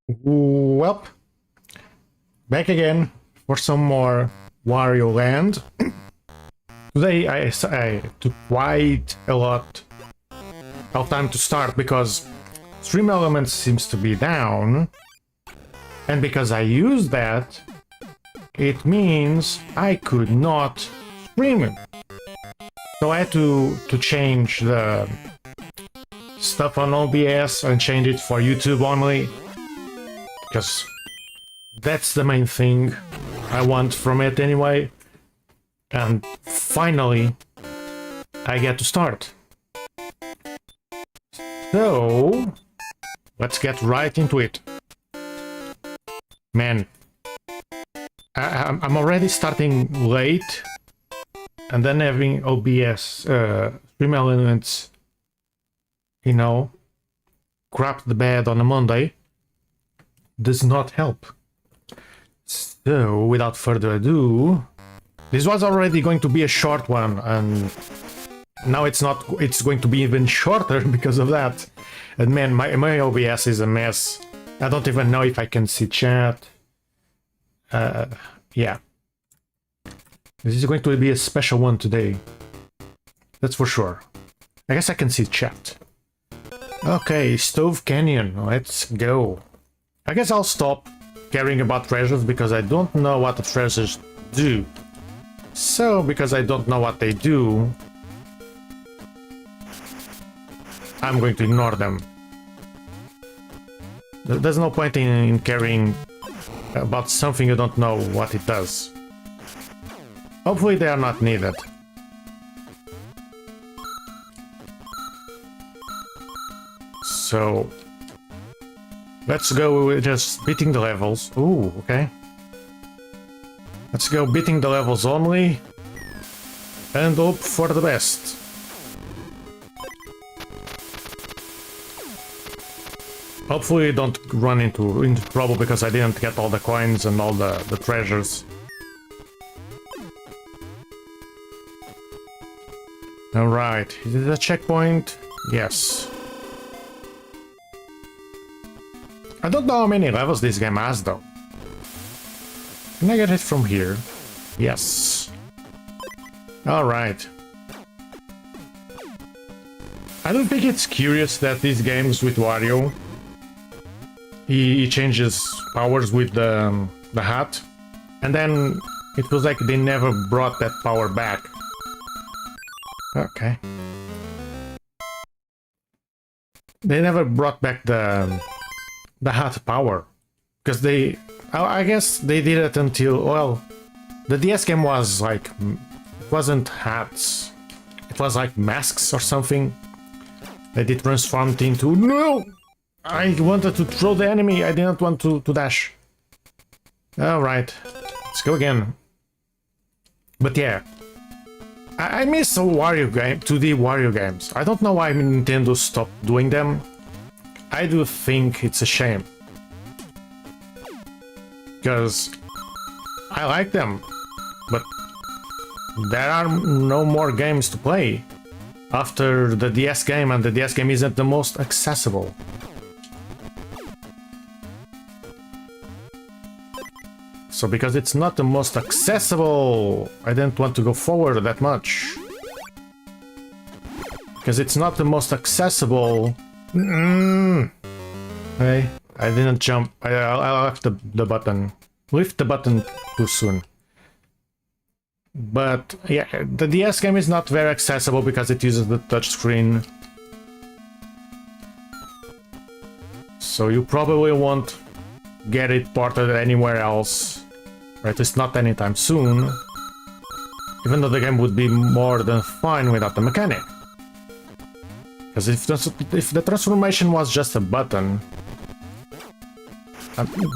Well, back again for some more Wario Land. Today I took quite a lot of time to start because Stream Elements seems to be down, and because I used that, it means I could not stream it. So I had to change the stuff on OBS and change it for YouTube only, because that's the main thing I want from it anyway. And finally, I get to start. So, let's get right into it. Man, I'm already starting late, and then having OBS, Stream Elements, you know, crap the bed on a Monday does not help. So, without further ado, this was already going to be a short one, and now it's not. It's going to be even shorter because of that. And man, my OBS is a mess. I don't even know if I can see chat. Yeah. This is going to be a special one today. That's for sure. I guess I can see chat. Okay, Stove Canyon. Let's go. I guess I'll stop caring about treasures because I don't know what the treasures do. So, because I don't know what they do, I'm going to ignore them. There's no point in caring about something you don't know what it does. Hopefully they are not needed. So, let's go with just beating the levels. Ooh, okay. Let's go beating the levels only and hope for the best. Hopefully don't run into trouble because I didn't get all the coins and all the treasures. Alright, is it a checkpoint? Yes. I don't know how many levels this game has though. Can I get it from here? Yes. Alright. I don't think it's curious that these games with Wario, he changes powers with the hat, and then it feels like they never brought that power back. Okay. They never brought back the hat power, because I guess they did it until, well, the DS game was like, it wasn't hats, it was like masks or something that it transformed into. No! I wanted to throw the enemy, I didn't want to dash. Alright, let's go again. But yeah, I miss Wario game, 2D Wario games. I don't know why Nintendo stopped doing them. I do think it's a shame. Because I like them, but there are no more games to play after the DS game, and the DS game isn't the most accessible. So because it's not the most accessible, I didn't want to go forward that much. Because it's not the most accessible. Hey, I didn't jump. I left the button. Lift the button too soon. But yeah, the DS game is not very accessible because it uses the touchscreen. So you probably won't get it ported anywhere else. Or at least not anytime soon. Even though the game would be more than fine without the mechanic. Because if the transformation was just a button,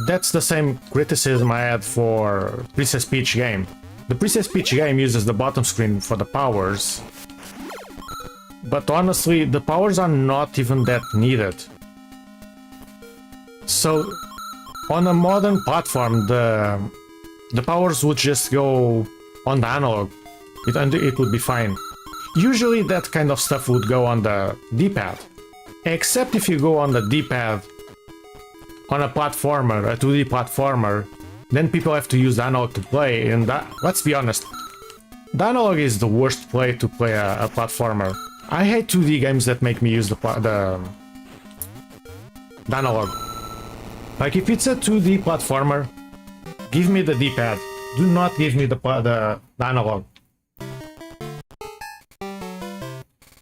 that's the same criticism I had for Princess Peach game. The Princess Peach game uses the bottom screen for the powers, but honestly, the powers are not even that needed. So, on a modern platform, the powers would just go on the analog, and it would be fine. Usually that kind of stuff would go on the D-pad, except if you go on the D-pad on a platformer, a 2D platformer, then people have to use analog to play, and that, let's be honest, the analog is the worst way to play a platformer. I hate 2D games that make me use the analog. Like, if it's a 2D platformer, give me the D-pad. Do not give me the analog.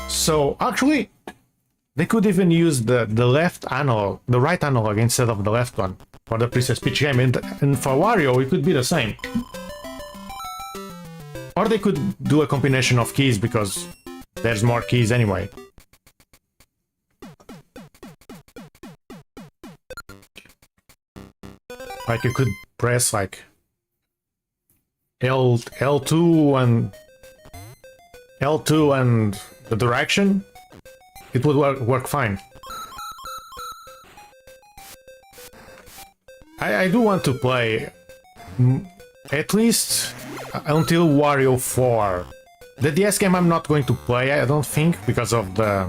So, actually, they could even use the left analog, the right analog instead of the left one for the Princess Peach game, and for Wario it could be the same. Or they could do a combination of keys because there's more keys anyway. Like, you could press like L2 and the direction. It would work fine. I do want to play at least until Wario 4. The DS game I'm not going to play, I don't think, because I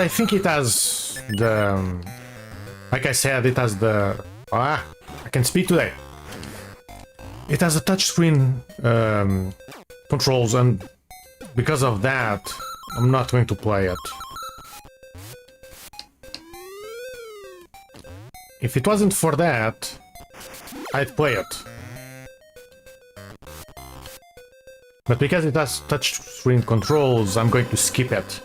think it has the... Like I said, it has the... I can speak today. It has a touchscreen controls, and because of that, I'm not going to play it. If it wasn't for that, I'd play it. But because it has touchscreen controls, I'm going to skip it.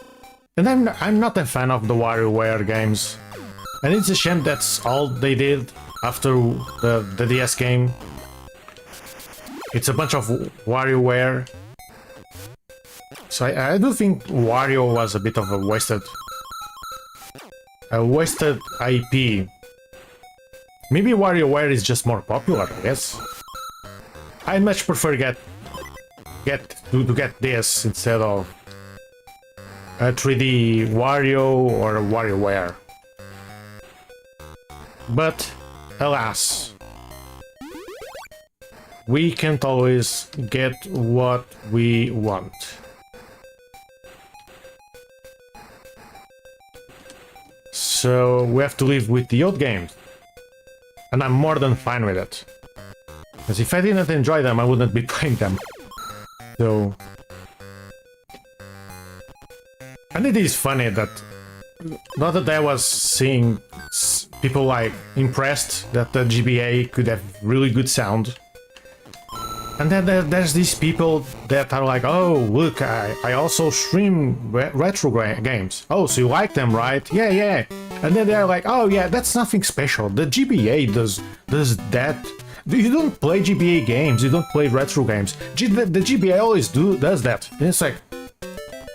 And I'm not a fan of the WarioWare games. And it's a shame that's all they did after the DS game. It's a bunch of WarioWare. So I do think Wario was a bit of a wasted IP. Maybe WarioWare is just more popular, I guess. I'd much prefer to get this instead of a 3D Wario or a WarioWare. But alas, we can't always get what we want. So we have to live with the old games. And I'm more than fine with it. Because if I didn't enjoy them, I wouldn't be playing them. So... And it is funny that... Not that I was seeing people like impressed that the GBA could have really good sound. And then there's these people that are like, oh, look, I also stream retro games. Oh, so you like them, right? Yeah, yeah. And then they're like, oh yeah, that's nothing special. The GBA does that. You don't play GBA games, you don't play retro games. The GBA always does that. And it's like,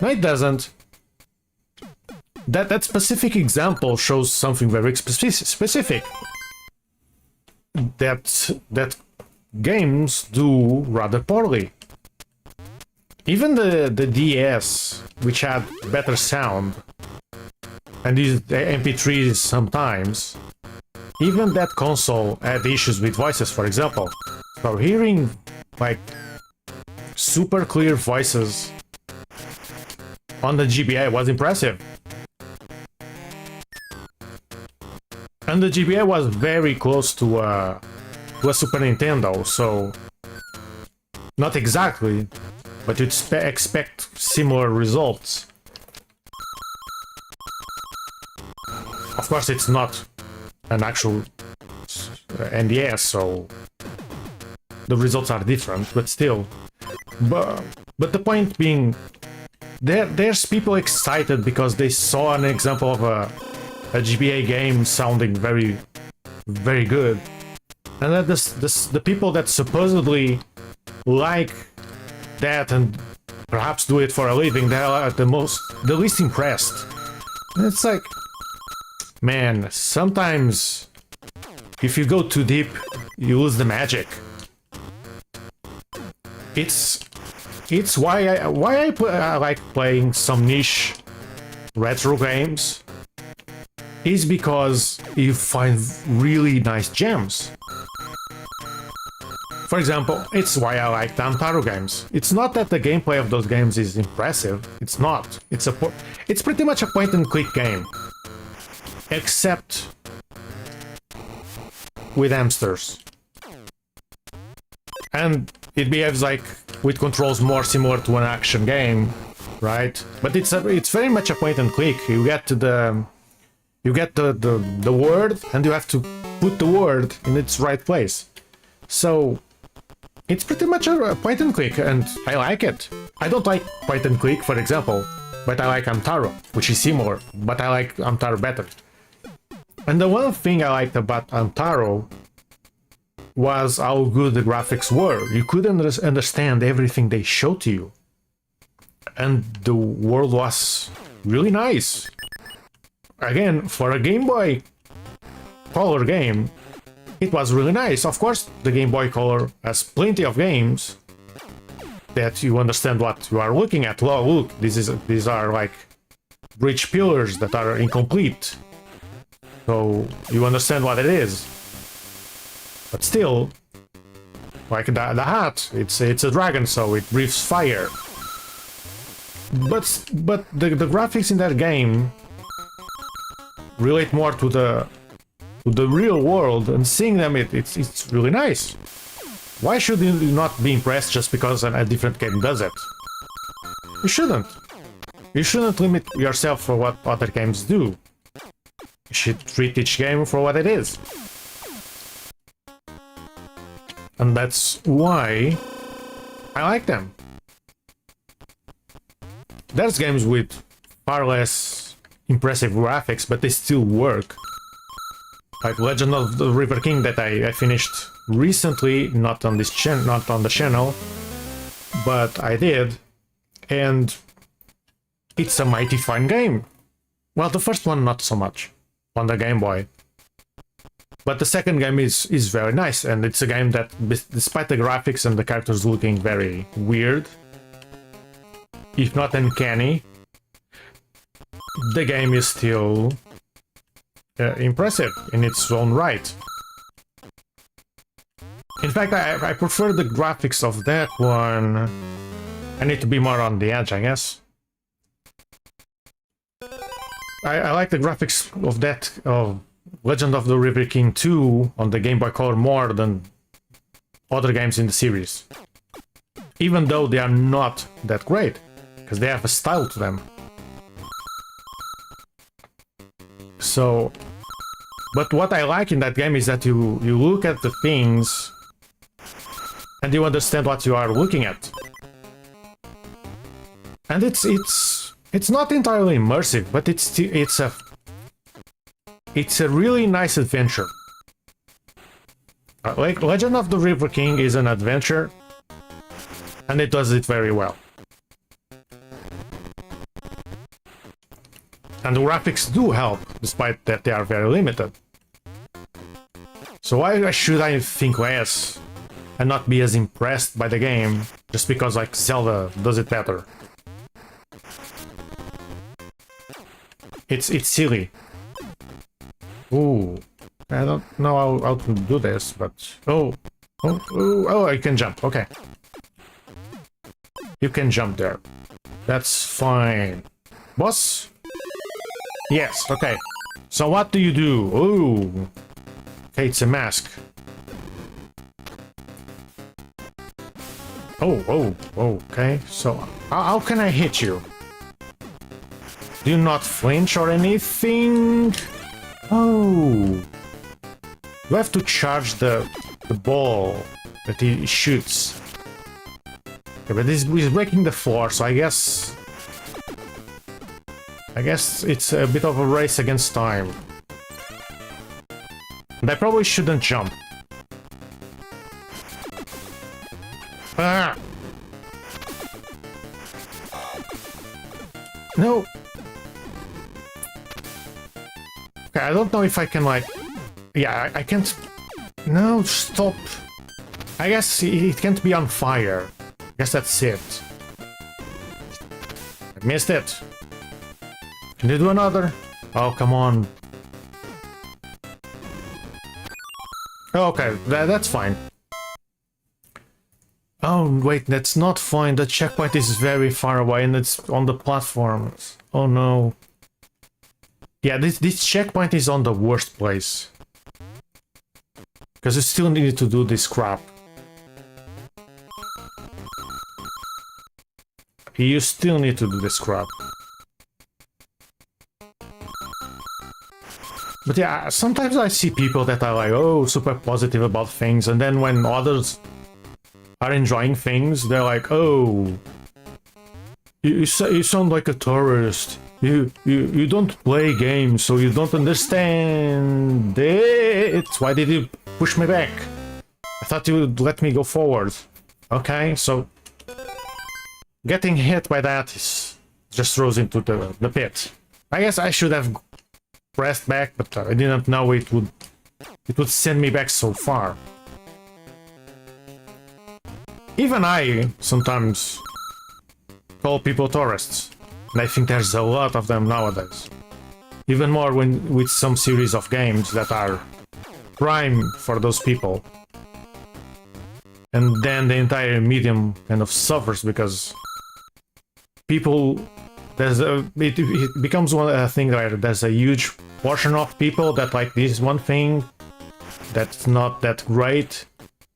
no, it doesn't. That specific example shows something very specific. That games do rather poorly. Even the DS, which had better sound, and these MP3s sometimes, even that console had issues with voices, for example. So hearing like super clear voices on the GBA was impressive. And the GBA was very close to a Super Nintendo, so not exactly, but you'd expect similar results. Of course, it's not an actual NDS, so the results are different, but still. But the point being, there's people excited because they saw an example of a GBA game sounding very, very good. And then the people that supposedly like that and perhaps do it for a living, they are the least impressed. And it's like, man, sometimes if you go too deep, you lose the magic. It's why I like playing some niche retro games. Is because you find really nice gems. For example, it's why I like Taro games. It's not that the gameplay of those games is impressive. It's not. It's pretty much a point-and-click game. Except with hamsters. And it behaves like with controls more similar to an action game, right? But it's very much a point and click. You get the word and you have to put the word in its right place. So it's pretty much a point and click, and I like it. I don't like point and click, for example, but I like Amtaro, which is similar, but I like Amtaro better. And the one thing I liked about Amtaro was how good the graphics were. You could understand everything they showed to you. And the world was really nice. Again, for a Game Boy Color game, it was really nice. Of course, the Game Boy Color has plenty of games that you understand what you are looking at. Oh, look, these are like bridge pillars that are incomplete. So you understand what it is. But still, like the hat, it's a dragon, so it breathes fire. But the graphics in that game relate more to the real world, and seeing them, it's really nice. Why should you not be impressed just because a different game does it? You shouldn't. You shouldn't limit yourself for what other games do. You should treat each game for what it is. And that's why I like them. There's games with far less impressive graphics, but they still work. Like Legend of the River King that I finished recently, not on the channel, but I did, and it's a mighty fine game. Well, the first one not so much on the Game Boy, but the second game is very nice, and it's a game that, despite the graphics and the characters looking very weird, if not uncanny, the game is still impressive in its own right. In fact, I prefer the graphics of that one. I need to be more on the edge, I guess. I like the graphics of that, of Legend of the River King 2 on the Game Boy Color more than other games in the series. Even though they are not that great, because they have a style to them. So, but what I like in that game is that you look at the things and you understand what you are looking at. And it's not entirely immersive, but it's a really nice adventure. Like Legend of the River King is an adventure, and it does it very well. And the graphics do help, despite that they are very limited. So why should I think less and not be as impressed by the game just because like Zelda does it better? It's silly. Ooh, I don't know how to do this, but oh, I can jump. Okay, you can jump there. That's fine, boss. Yes. Okay. So what do you do? Ooh. Okay, it's a mask. Oh. Okay. So how can I hit you? Do not flinch or anything. Oh. You have to charge the ball that he shoots. Okay, but he's breaking the floor, so I guess it's a bit of a race against time. And I probably shouldn't jump. Ah! No! Okay, I don't know if I can, like... Yeah, I can't... No, stop! I guess it can't be on fire. I guess that's it. I missed it. Can you do another? Oh, come on. Okay, that's fine. Oh, wait, that's not fine. The checkpoint is very far away and it's on the platforms. Oh no. Yeah, this checkpoint is on the worst place. Because you still need to do this crap. You still need to do this crap. But yeah, sometimes I see people that are like, oh, super positive about things, and then when others are enjoying things, they're like, oh, you sound like a tourist. You don't play games, so you don't understand it. Why did you push me back? I thought you would let me go forward. Okay, so getting hit by that is just throws into the pit. I guess I should have pressed back, but I didn't know it would send me back so far. Even I sometimes call people tourists, and I think there's a lot of them nowadays. Even more with some series of games that are prime for those people. And then the entire medium kind of suffers because people, it becomes one thing where there's a huge portion of people that like this one thing that's not that great,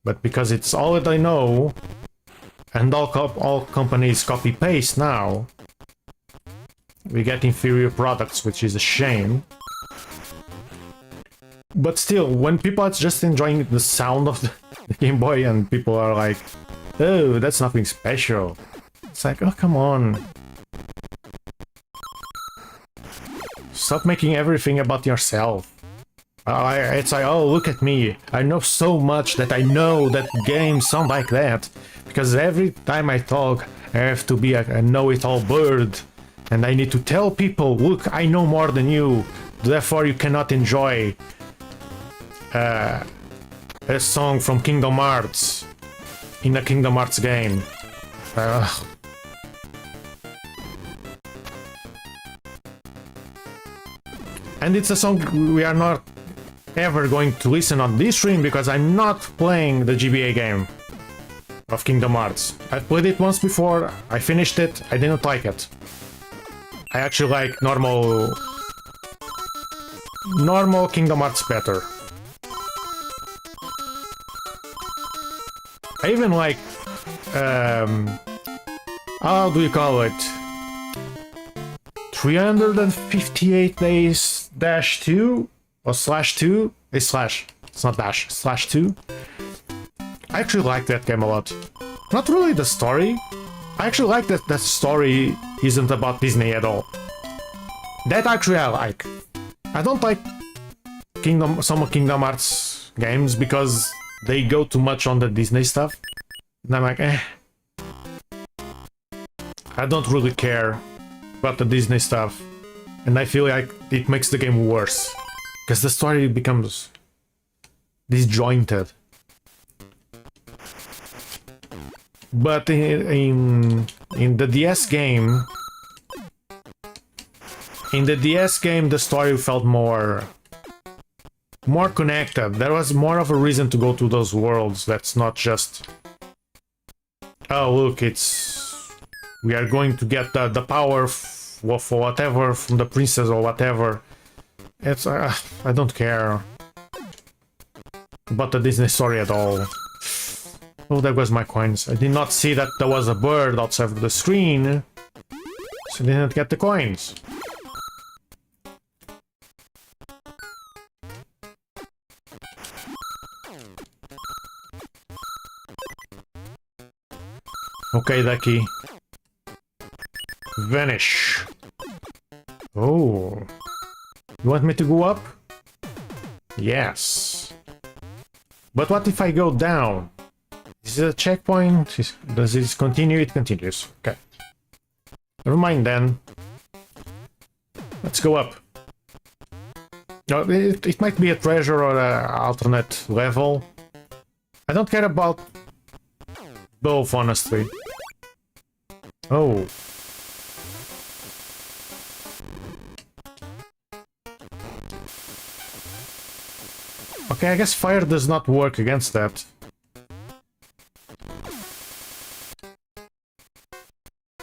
but because it's all that I know, and all companies copy paste now, we get inferior products, which is a shame. But still, when people are just enjoying the sound of the Game Boy and people are like, oh, that's nothing special. It's like, oh, come on. Stop making everything about yourself. It's like, oh, look at me. I know so much that I know that games sound like that. Because every time I talk, I have to be a know-it-all bird. And I need to tell people, look, I know more than you. Therefore, you cannot enjoy a song from Kingdom Hearts in a Kingdom Hearts game. And it's a song we are not ever going to listen on this stream because I'm not playing the GBA game of Kingdom Hearts. I played it once before, I finished it, I didn't like it. I actually like normal Kingdom Hearts better. I even like, how do you call it? 358 days dash 2 or slash 2? A slash. It's not dash. Slash 2. I actually like that game a lot. Not really the story. I actually like that that story isn't about Disney at all. That actually I like. I don't like some Kingdom Hearts games because they go too much on the Disney stuff. And I'm like, eh. I don't really care about the Disney stuff. And I feel like it makes the game worse. Because the story becomes disjointed. But in the DS game, the story felt more connected. There was more of a reason to go to those worlds. That's not just, oh look, we are going to get the power for whatever from the princess or whatever. It's I don't care about the Disney story at all. Oh, there goes my coins. I did not see that there was a bird outside of the screen, so I didn't get the coins. Okay, Ducky. Vanish. Oh. You want me to go up? Yes. But what if I go down? Is it a checkpoint? Does it continue? It continues. Okay. Never mind then. Let's go up. No, it might be a treasure or an alternate level. I don't care about both, honestly. Oh. Okay, I guess fire does not work against that.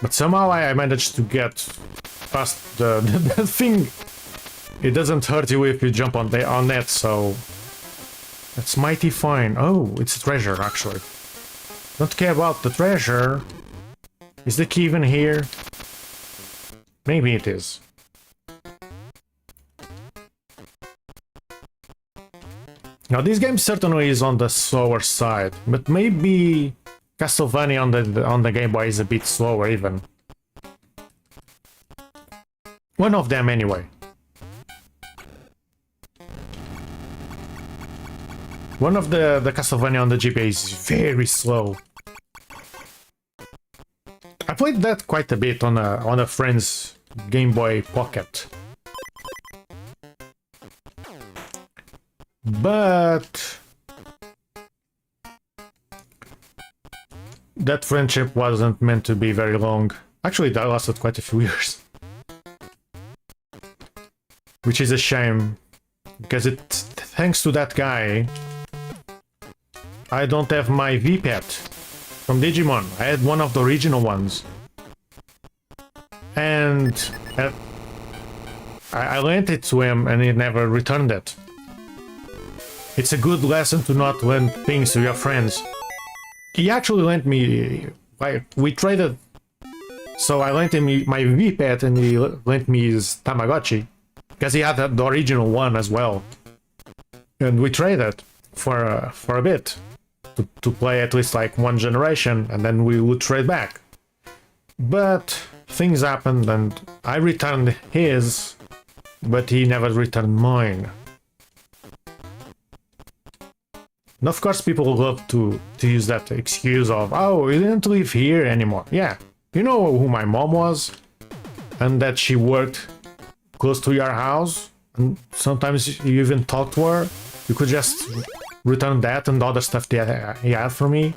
But somehow I managed to get past the thing. It doesn't hurt you if you jump on that, so That's mighty fine. Oh, it's a treasure, actually. Don't care about the treasure. Is the key even here? Maybe it is. Now, this game certainly is on the slower side, but maybe Castlevania on the Game Boy is a bit slower even. One of them anyway. One of the Castlevania on the GBA is very slow. I played that quite a bit on a friend's Game Boy Pocket. But that friendship wasn't meant to be very long. Actually, that lasted quite a few years. Which is a shame, because thanks to that guy, I don't have my V-Pet from Digimon. I had one of the original ones. And I lent it to him and he never returned it. It's a good lesson to not lend things to your friends. He actually lent me... we traded... So I lent him my V-Pet and he lent me his Tamagotchi. Because he had the original one as well. And we traded for a bit. To play at least like one generation, and then we would trade back. But things happened and I returned his, but he never returned mine. And of course people love to use that excuse of, oh, you didn't live here anymore. Yeah, you know who my mom was? And that she worked close to your house? And sometimes you even talk to her? You could just return that and other stuff that he had for me.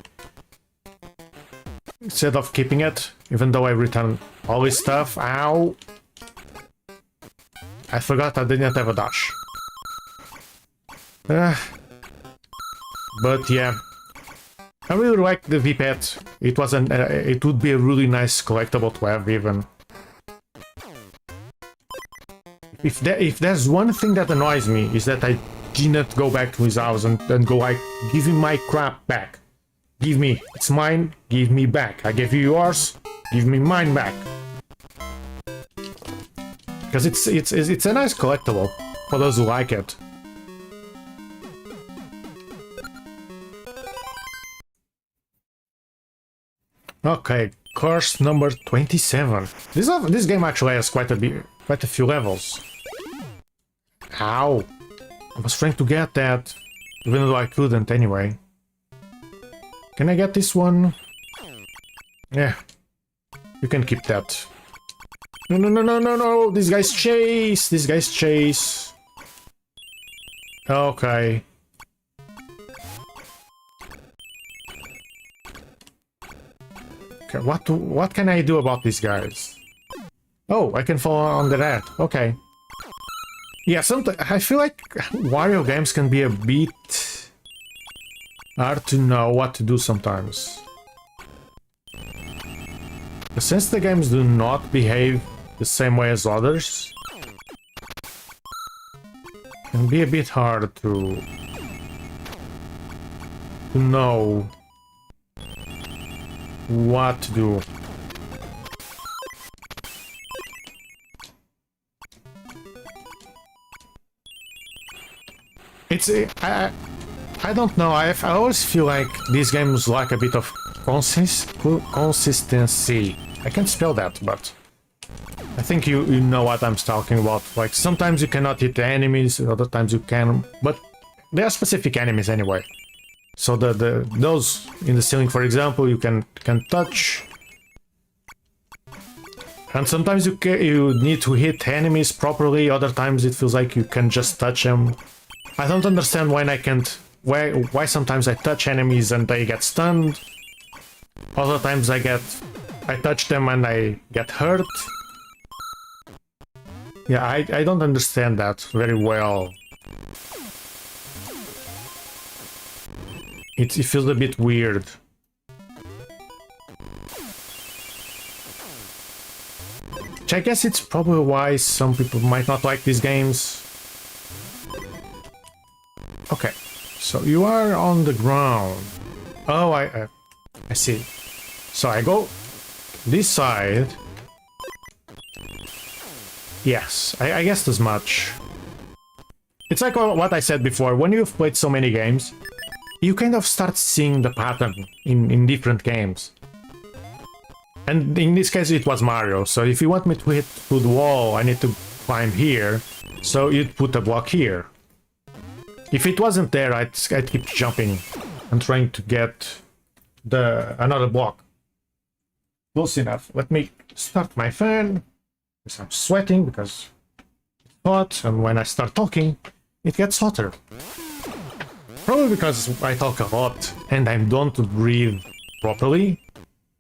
Instead of keeping it, even though I returned all his stuff. Ow! I forgot I didn't have a dash. But yeah, I really like the V-Pet. It wasn't. It would be a really nice collectible to have, even. If there's one thing that annoys me, is that I didn't go back to his house and go like, give him my crap back. Give me, it's mine, give me back. I gave you yours, give me mine back. Because it's a nice collectible for those who like it. Okay, course number 27. This game actually has quite a few levels. Ow! I was trying to get that, even though I couldn't anyway. Can I get this one? Yeah. You can keep that. No, no, no, no, no, no! These guys chase! These guys chase! Okay. Okay, what can I do about these guys? Oh, I can fall under that. Okay. Yeah, I feel like Wario games can be a bit hard to know what to do sometimes. But since the games do not behave the same way as others, it can be a bit hard to know what to do. It's I don't know. I always feel like these games lack a bit of consistency. I can't spell that, but I think you know what I'm talking about. Like sometimes you cannot hit the enemies, other times you can, but they are specific enemies anyway. So those in the ceiling, for example, you can touch. And sometimes you need to hit enemies properly, other times it feels like you can just touch them. I don't understand why I can't... Why sometimes I touch enemies and they get stunned. Other times I touch them and I get hurt. Yeah, I don't understand that very well. It feels a bit weird. Which I guess it's probably why some people might not like these games. Okay. So you are on the ground. Oh, I see. So I go this side. Yes, I guessed as much. It's like what I said before. When you've played so many games, you kind of start seeing the pattern in different games. And in this case, it was Mario. So if you want me to hit through the wall, I need to climb here. So you'd put a block here. If it wasn't there, I'd keep jumping and trying to get another block. Close enough. Let me start my fan. Because I'm sweating because it's hot, and when I start talking, it gets hotter. Probably because I talk a lot and I don't breathe properly.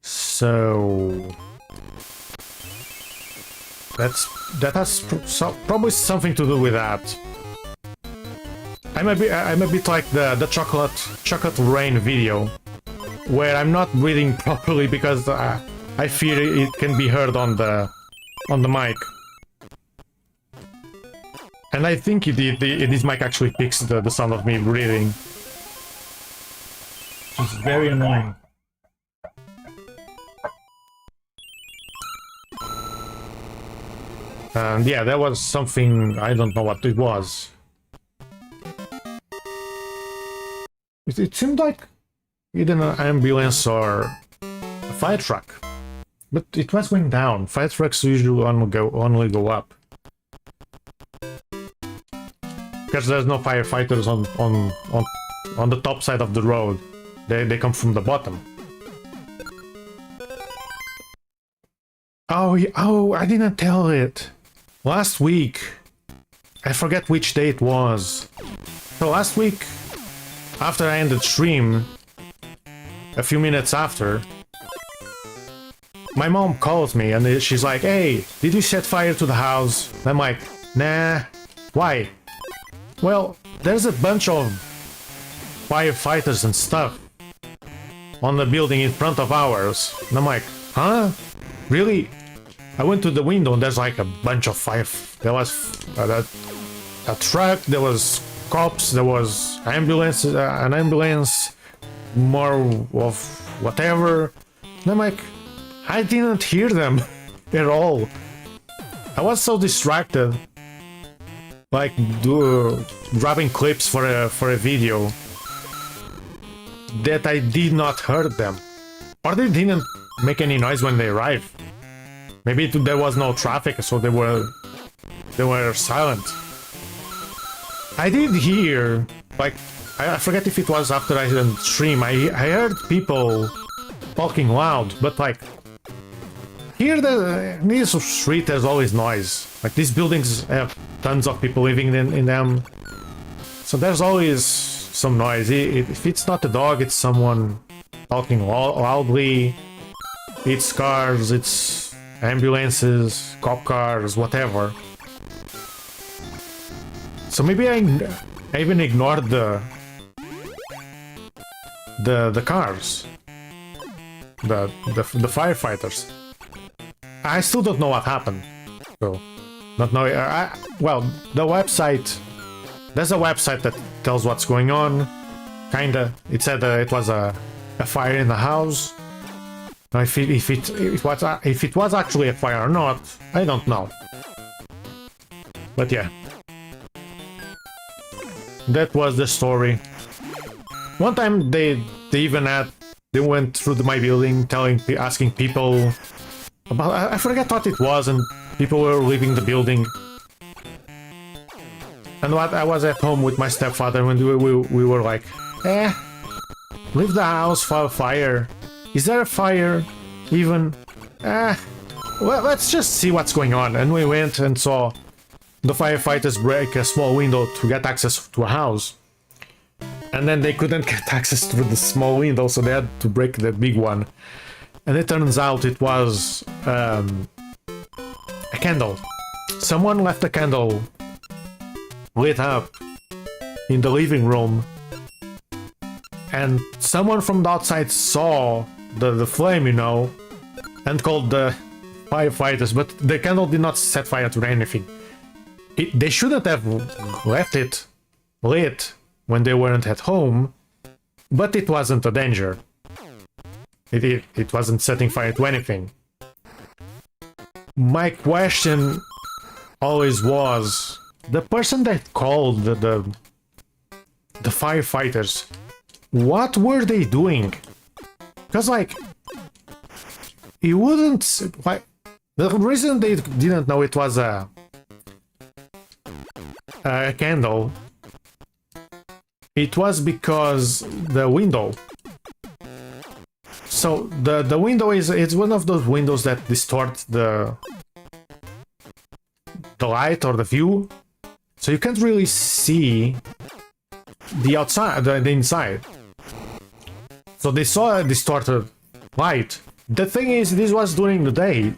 So that has probably something to do with that. I'm a bit like the chocolate rain video, where I'm not breathing properly because I fear it can be heard on the mic. And I think this mic actually picks the sound of me breathing. It's very annoying. And yeah, that was something, I don't know what it was. It seemed like either an ambulance or a fire truck. But it was going down. Fire trucks usually only go up. Because there's no firefighters on the top side of the road. They come from the bottom. Oh, I didn't tell it. Last week, I forget which day it was. So last week, after I ended stream, a few minutes after, my mom calls me and she's like, "Hey, did you set fire to the house?" And I'm like, "Nah." Why? Well, there's a bunch of firefighters and stuff on the building in front of ours. And I'm like, huh? Really? I went to the window and there's like a bunch of fire. There was a truck, there was cops, there was ambulances, an ambulance, more of whatever. And I'm like, I didn't hear them at all. I was so distracted, like grabbing clips for a video, that I did not hear them. Or they didn't make any noise when they arrived. Maybe there was no traffic, so they were silent. I did hear, like, I forget if it was after I didn't stream, I heard people talking loud, but like, here in this street there's always noise. Like, these buildings have tons of people living in them, so there's always some noise. If it's not a dog, it's someone talking loudly. It's cars, it's ambulances, cop cars, whatever. So maybe I even ignored the cars, the firefighters. I still don't know what happened. So, not know. Well, the website. There's a website that tells what's going on. Kinda. It said it was a fire in the house. Now, if it was actually a fire or not, I don't know. But yeah, that was the story. One time they went through my building, asking people about, I forget what it was, and people were leaving the building. And I was at home with my stepfather when we were like, leave the house for a fire. Is there a fire? Even? Well, let's just see what's going on. And we went and saw the firefighters break a small window to get access to a house. And then they couldn't get access through the small window, so they had to break the big one. And it turns out it was a candle. Someone left a candle lit up in the living room. And someone from the outside saw the flame, you know, and called the firefighters, but the candle did not set fire to anything. They shouldn't have left it lit when they weren't at home, but it wasn't a danger. It wasn't setting fire to anything. My question always was, the person that called the firefighters, what were they doing? Because, like, you wouldn't... Like, the reason they didn't know it was a candle, it was because the window. So the window it's one of those windows that distort the light or the view, so you can't really see the outside, the inside. So they saw a distorted light. The thing is, this was during the day,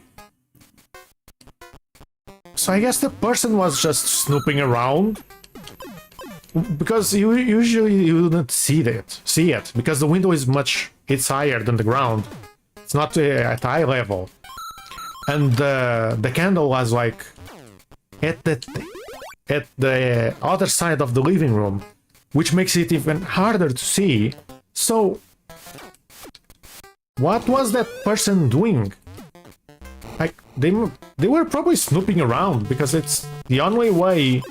so I guess the person was just snooping around, because usually you wouldn't see it because the window is it's higher than the ground. It's not at eye level, and the candle was like at the other side of the living room, which makes it even harder to see. So what was that person doing? Like, they were probably snooping around, because it's the only way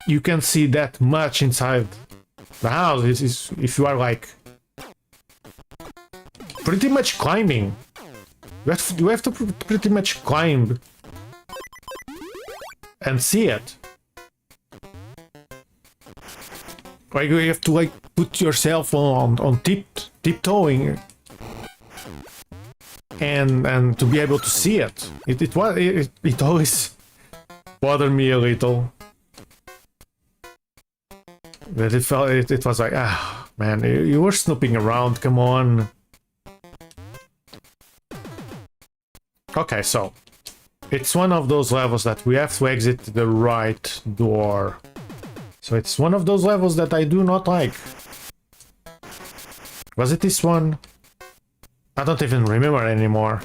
you can see that much inside the house is if you are, like, pretty much climbing. You have to pretty much climb and see it. Like, you have to, like, put yourself on tiptoeing and to be able to see it. It always bothered me a little. But it was like, ah, man, you were snooping around, come on. Okay, so it's one of those levels that we have to exit the right door. So it's one of those levels that I do not like. Was it this one? I don't even remember anymore.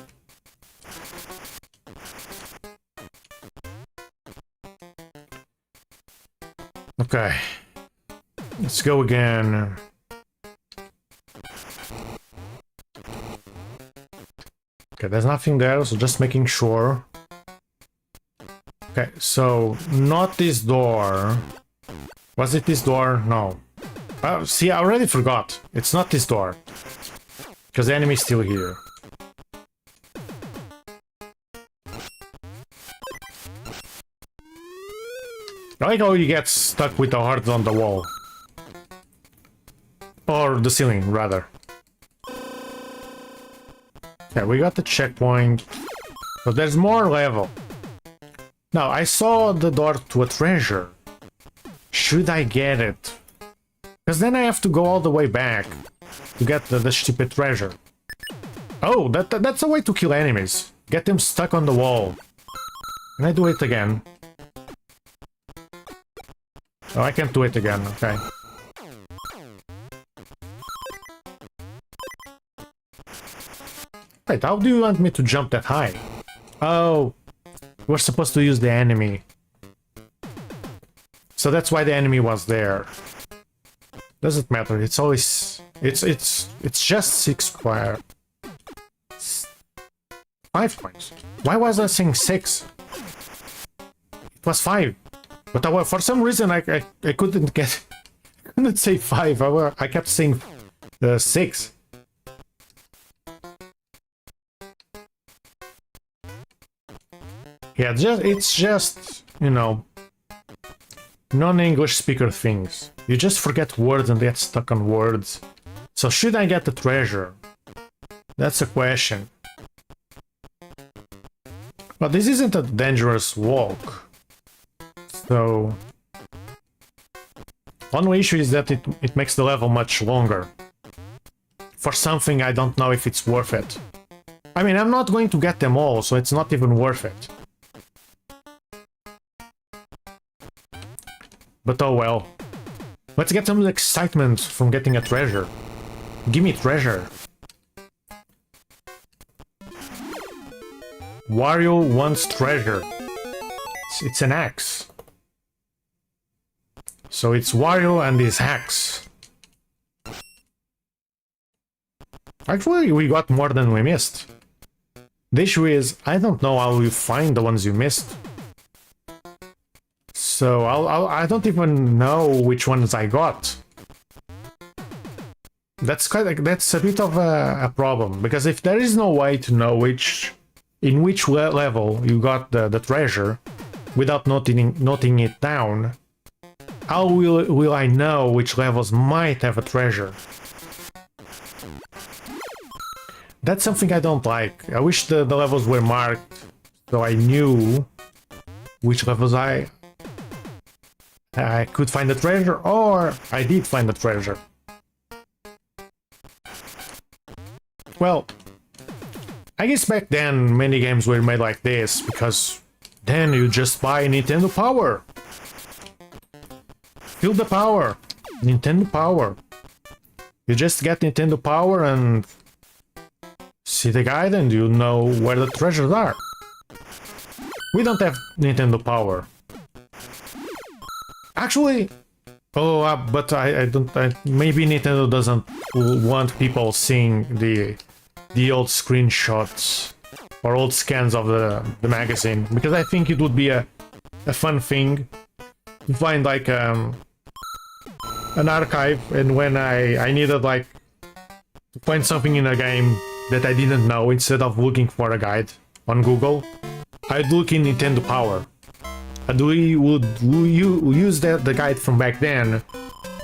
Okay. Let's go again. Okay, there's nothing there, so just making sure. Okay, so not this door. Was it this door? No. See, I already forgot. It's not this door. Because the enemy is still here. I like how you get stuck with the heart on the wall. Or the ceiling, rather. Okay, we got the checkpoint. But there's more level. Now, I saw the door to a treasure. Should I get it? Because then I have to go all the way back to get the stupid treasure. Oh, that's a way to kill enemies. Get them stuck on the wall. Can I do it again? Oh, I can't do it again, okay. Wait, how do you want me to jump that high? Oh, we're supposed to use the enemy. So that's why the enemy was there. Doesn't matter, it's always... It's just 6 square. 5 points. Why was I saying 6? It was 5. But for some reason I couldn't get... I couldn't say 5. I kept saying 6. Yeah, it's just, you know, non-English speaker things. You just forget words and get stuck on words. So should I get the treasure? That's a question. But this isn't a dangerous walk. So... only issue is that it makes the level much longer. For something I don't know if it's worth it. I mean, I'm not going to get them all, so it's not even worth it. But oh well. Let's get some excitement from getting a treasure. Give me treasure. Wario wants treasure. It's an axe. So it's Wario and his hacks. Actually, we got more than we missed. The issue is, I don't know how you find the ones you missed. So I don't even know which ones I got. That's a bit of a problem, because if there is no way to know in which level you got the treasure without noting it down, how will I know which levels might have a treasure? That's something I don't like. I wish the levels were marked so I knew which levels I could find the treasure, or I did find the treasure. Well, I guess back then many games were made like this, because then you just buy Nintendo Power. Feel the power. Nintendo Power. You just get Nintendo Power and see the guide and you know where the treasures are. We don't have Nintendo Power. Actually, but I don't. Maybe Nintendo doesn't want people seeing the old screenshots or old scans of the magazine, because I think it would be a fun thing to find like an archive, and when I needed like to find something in a game that I didn't know, instead of looking for a guide on Google, I'd look in Nintendo Power. And we would use the guide from back then,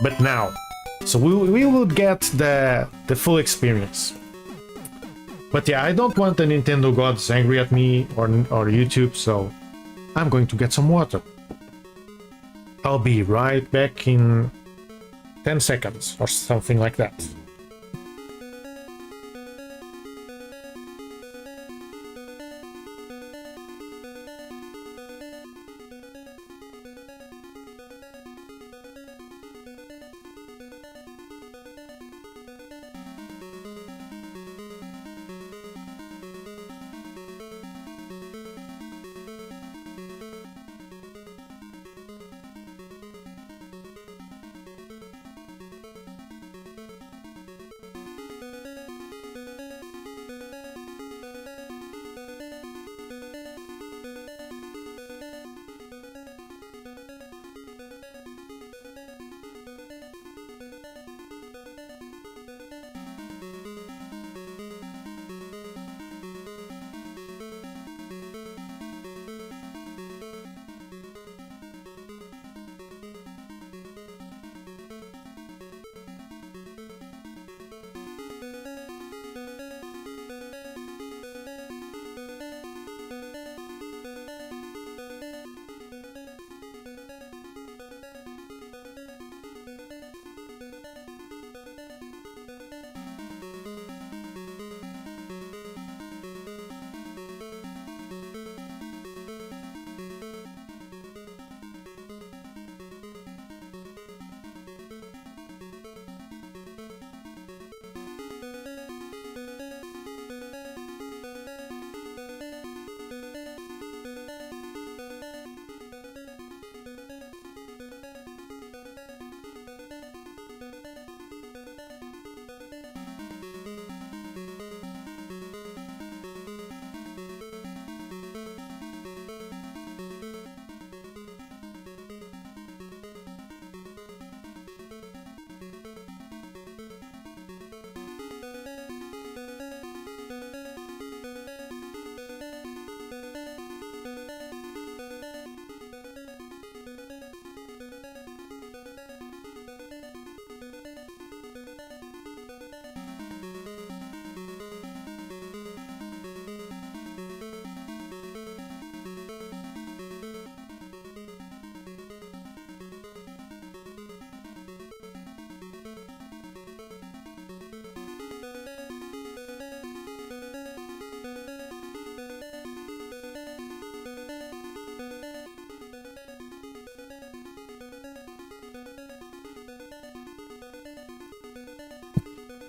but now. So we would get the full experience. But yeah, I don't want the Nintendo gods angry at me or YouTube, so I'm going to get some water. I'll be right back in 10 seconds or something like that.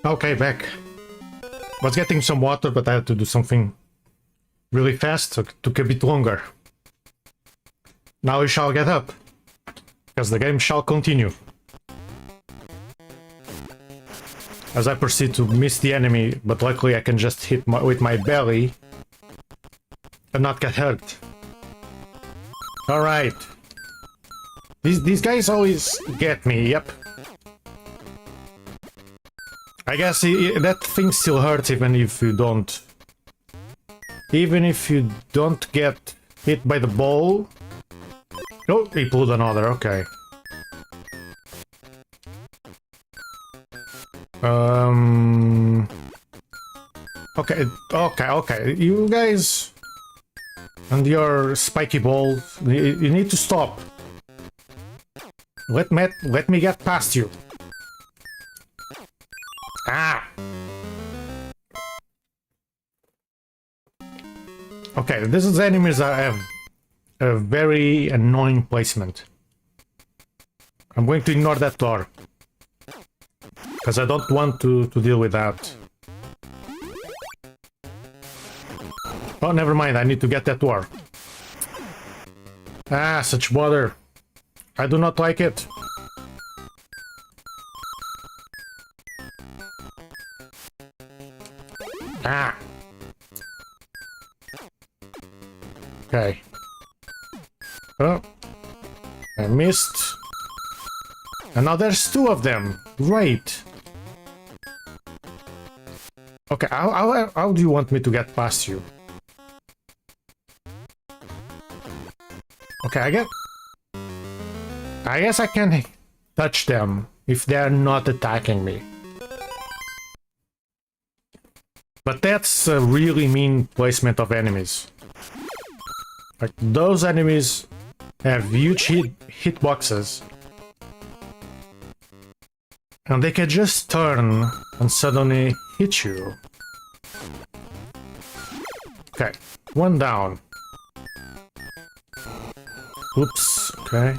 Okay, back. Was getting some water, but I had to do something really fast, so it took a bit longer. Now we shall get up. because the game shall continue. As I proceed to miss the enemy, but luckily I can just hit with my belly and not get hurt. Alright. These guys always get me, yep. I guess that thing still hurts even if you don't... Even if you don't get hit by the ball. Oh, he pulled another, okay. Okay. You guys and your spiky ball, you need to stop. Let me get past you. Ah. Okay, this is enemies that have a very annoying placement. I'm going to ignore that door. Because I don't want to deal with that. Oh, never mind, I need to get that door. Ah, such bother. I do not like it. Ah. Okay. Oh. I missed. And now there's two of them. Great. Okay, how do you want me to get past you? Okay, I guess I can touch them if they're not attacking me. But that's a really mean placement of enemies. Like, those enemies have huge hitboxes. And they can just turn and suddenly hit you. Okay, one down. Oops, okay.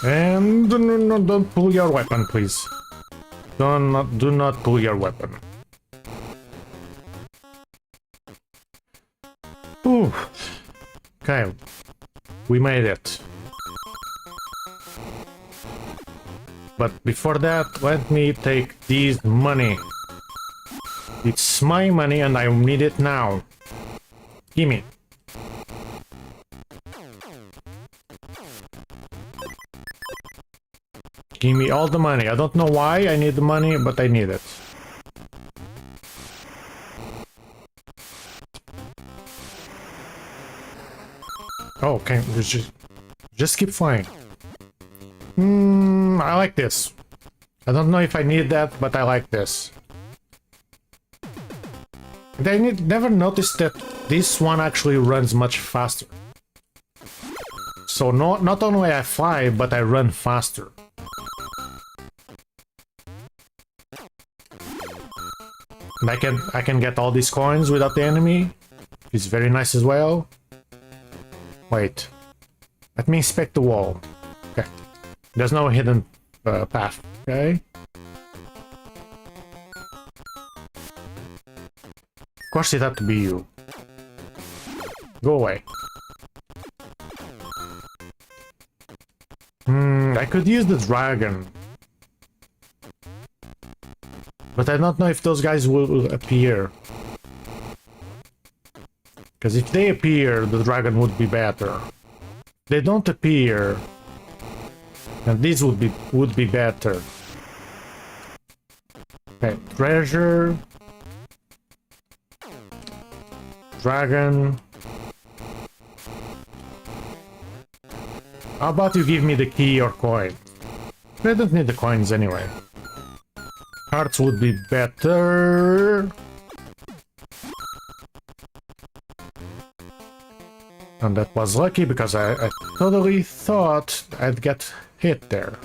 And no, don't pull your weapon, please. Do not pull your weapon. Ooh. Okay, we made it. But before that, let me take this money. It's my money and I need it now. Gimme. Give me all the money. I don't know why I need the money, but I need it. Oh, okay, just keep flying. I like this. I don't know if I need that, but I like this. I never noticed that this one actually runs much faster. So not only I fly, but I run faster. And I can get all these coins without the enemy. It's very nice as well. Wait. Let me inspect the wall. Okay. There's no hidden path. Okay. Of course it had to be you. Go away. I could use the dragon. But I don't know if those guys will appear. Because if they appear, the dragon would be better. If they don't appear, then this would be better. Okay, treasure. Dragon. How about you give me the key or coin? I don't need the coins anyway. Hearts would be better. And that was lucky because I totally thought I'd get hit there.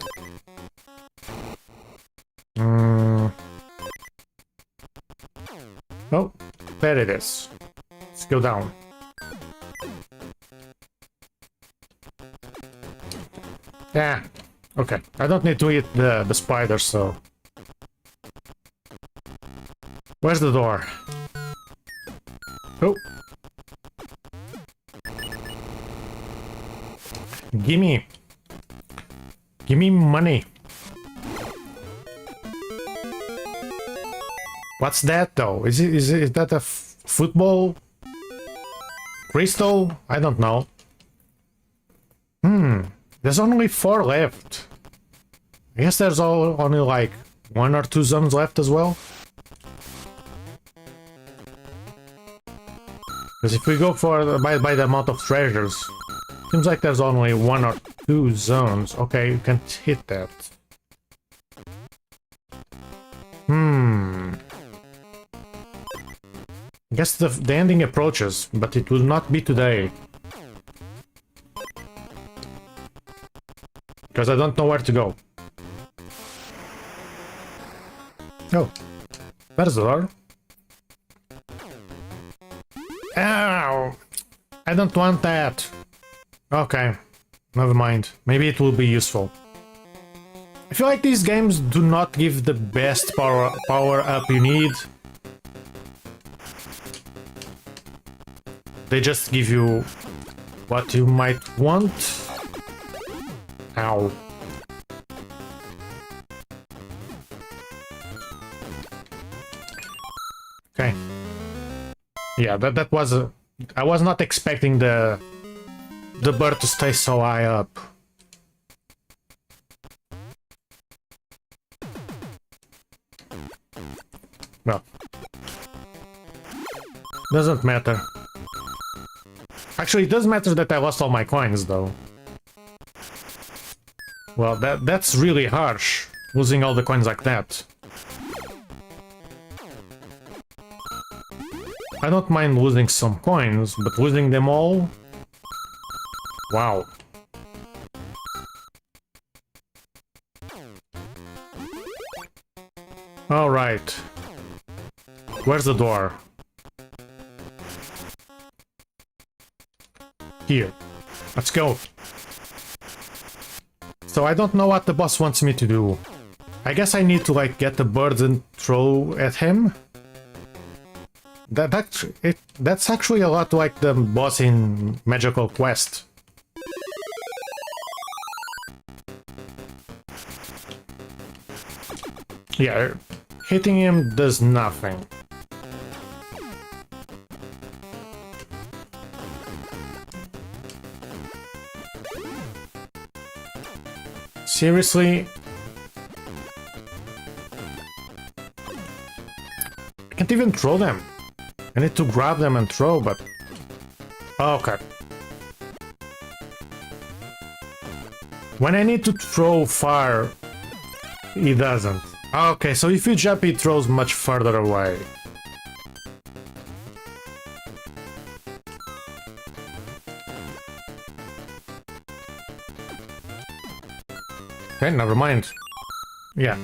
Oh, there it is. Let's go down. Yeah, okay. I don't need to eat the spider, so... Where's the door? Oh. Gimme. Gimme money. What's that though? Is that a football? Crystal? I don't know. There's only 4 left. I guess there's only like 1 or 2 zones left as well. Because if we go for by the amount of treasures, seems like there's only 1 or 2 zones. Okay, you can't hit that. I guess the ending approaches, but it will not be today. Because I don't know where to go. Oh, there's the door. Ow! I don't want that. Okay, never mind. Maybe it will be useful. I feel like these games do not give the best power up you need. They just give you what you might want. Ow. Okay. Yeah, that was a... I was not expecting the bird to stay so high up. Well. Doesn't matter. Actually, it does matter that I lost all my coins, though. Well, that's really harsh, losing all the coins like that. I don't mind losing some coins, but losing them all? Wow. Alright. Where's the door? Here. Let's go. So I don't know what the boss wants me to do. I guess I need to like get the birds and throw at him. That's actually a lot like the boss in Magical Quest. Yeah, hitting him does nothing. Seriously? I can't even throw them. I need to grab them and throw, but... Okay. When I need to throw far, he doesn't. Okay, so if you jump, he throws much further away. Okay, never mind. Yeah.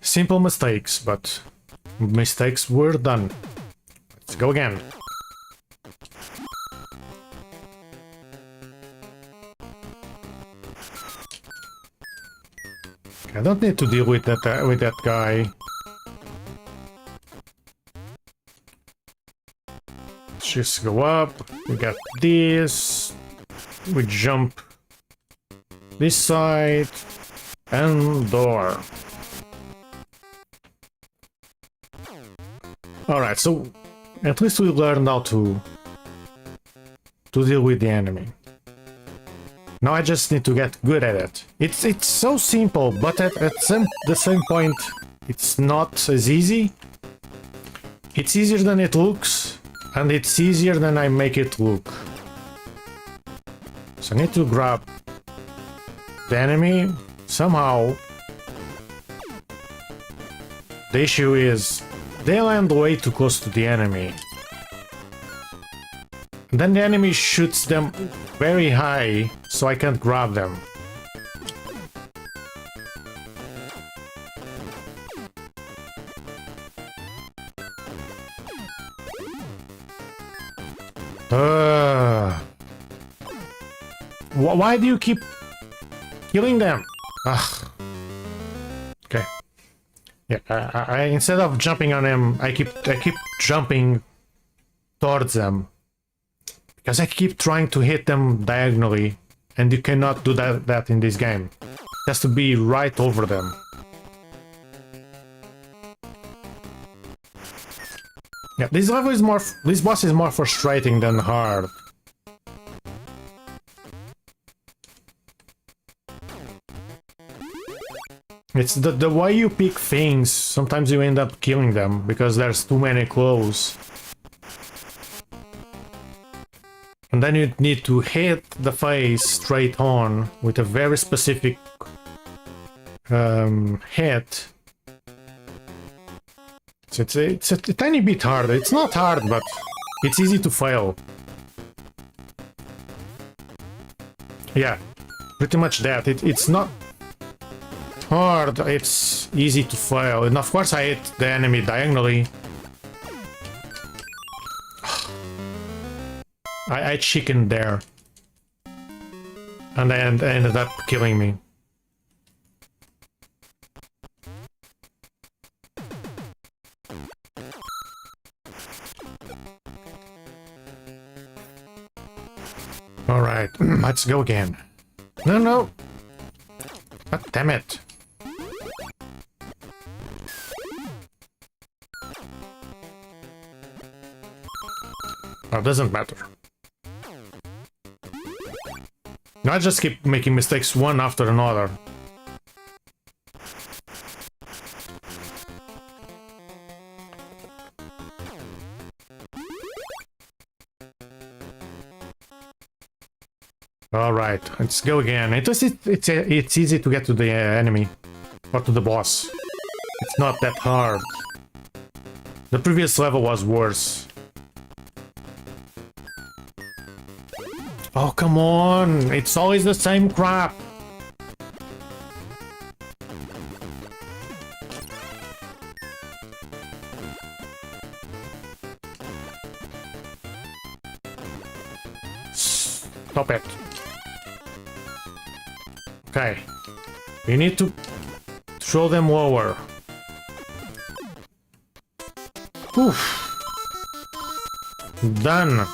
Simple mistakes, but mistakes were done. Let's go again. I don't need to deal with that guy. Let's just go up. We got this. We jump this side and door. Alright, so at least we learned how to deal with the enemy. Now I just need to get good at it. It's so simple, but at the same point, it's not as easy. It's easier than it looks, and it's easier than I make it look. So I need to grab the enemy somehow. The issue is they land way too close to the enemy. And then the enemy shoots them very high, so I can't grab them. Why do you keep killing them? Ugh. Okay. Yeah, I instead of jumping on them, I keep jumping towards them. Because I keep trying to hit them diagonally, and you cannot do that in this game. It has to be right over them. Yeah, this level is more... This boss is more frustrating than hard. It's the way you pick things, sometimes you end up killing them, because there's too many close. And then you need to hit the face straight on with a very specific hit. So it's a tiny bit hard. It's not hard, but it's easy to fail. Yeah, pretty much that. It's not hard, it's easy to fail. And of course I hit the enemy diagonally. I chickened there. And then ended up killing me. Alright, let's go again. No! God damn it. Oh, doesn't matter. I just keep making mistakes one after another. Alright, let's go again. It's easy to get to the enemy. Or to the boss. It's not that hard. The previous level was worse. Oh, come on! It's always the same crap! Stop it. Okay. We need to throw them lower. Oof. Done.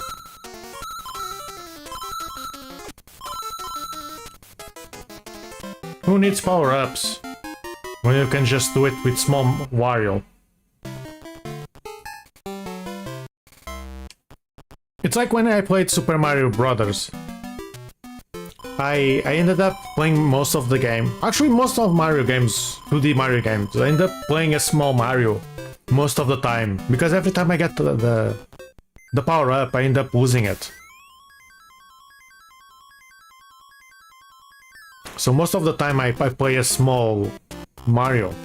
Who needs power-ups when you can just do it with small Wario? It's like when I played Super Mario Brothers. I ended up playing most of the game. Actually, most of Mario games, 2D Mario games, I end up playing a small Mario most of the time. Because every time I get the power-up, I end up losing it. So most of the time I play a small Mario.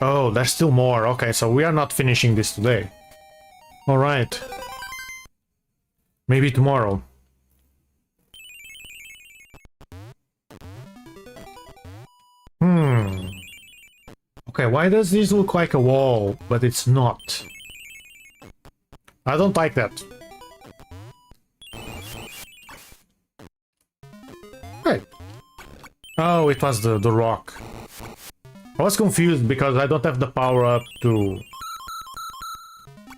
Oh, there's still more. Okay, so we are not finishing this today. Alright. Maybe tomorrow. Okay, why does this look like a wall, but it's not? I don't like that. Hey. Oh, it was the rock. I was confused because I don't have the power up to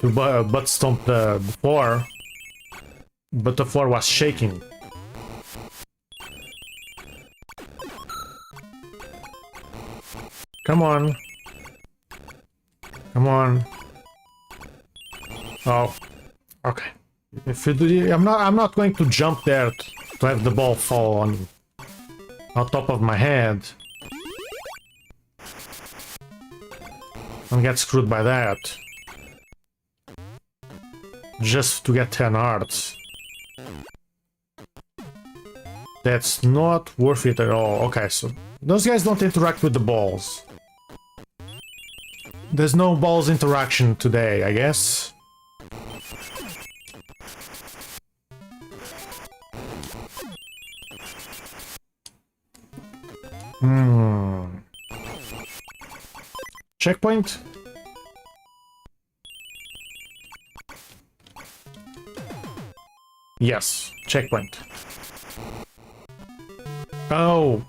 butt stomp the floor, but the floor was shaking. Come on. Come on. Oh, okay. If you do, I'm not going to jump there to have the ball fall on top of my head and get screwed by that. Just to get 10 hearts. That's not worth it at all. Okay, so those guys don't interact with the balls. There's no balls interaction today, I guess. Checkpoint? Yes, checkpoint. Oh.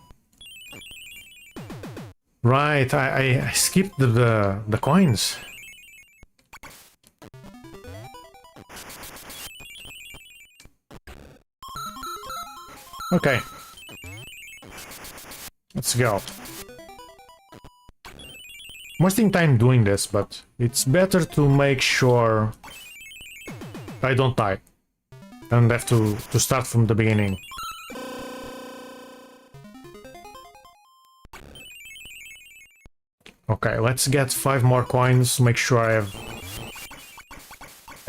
Right, I skipped the coins. Okay. Let's go. I'm wasting time doing this, but it's better to make sure I don't die and have to start from the beginning. Okay, let's get 5 more coins, make sure I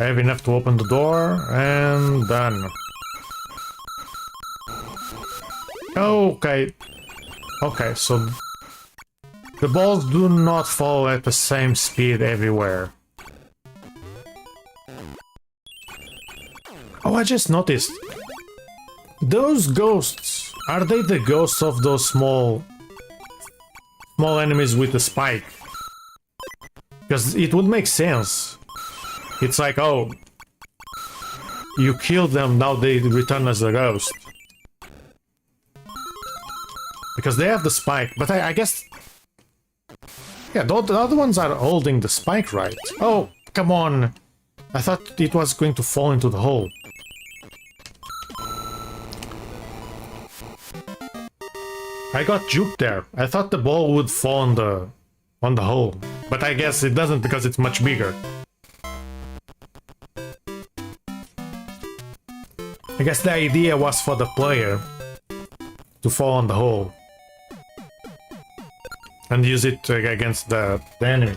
have enough to open the door, and done. Okay. Okay, so the balls do not fall at the same speed everywhere. Oh, I just noticed. Those ghosts, are they the ghosts of those small enemies with the spike? Because it would make sense. It's like, oh, you killed them, now they return as a ghost. Because they have the spike, but I guess... Yeah, the other ones are holding the spike, right? Oh, come on! I thought it was going to fall into the hole. I got juked there. I thought the ball would fall on the hole. But I guess it doesn't because it's much bigger. I guess the idea was for the player to fall on the hole. And use it against the enemy.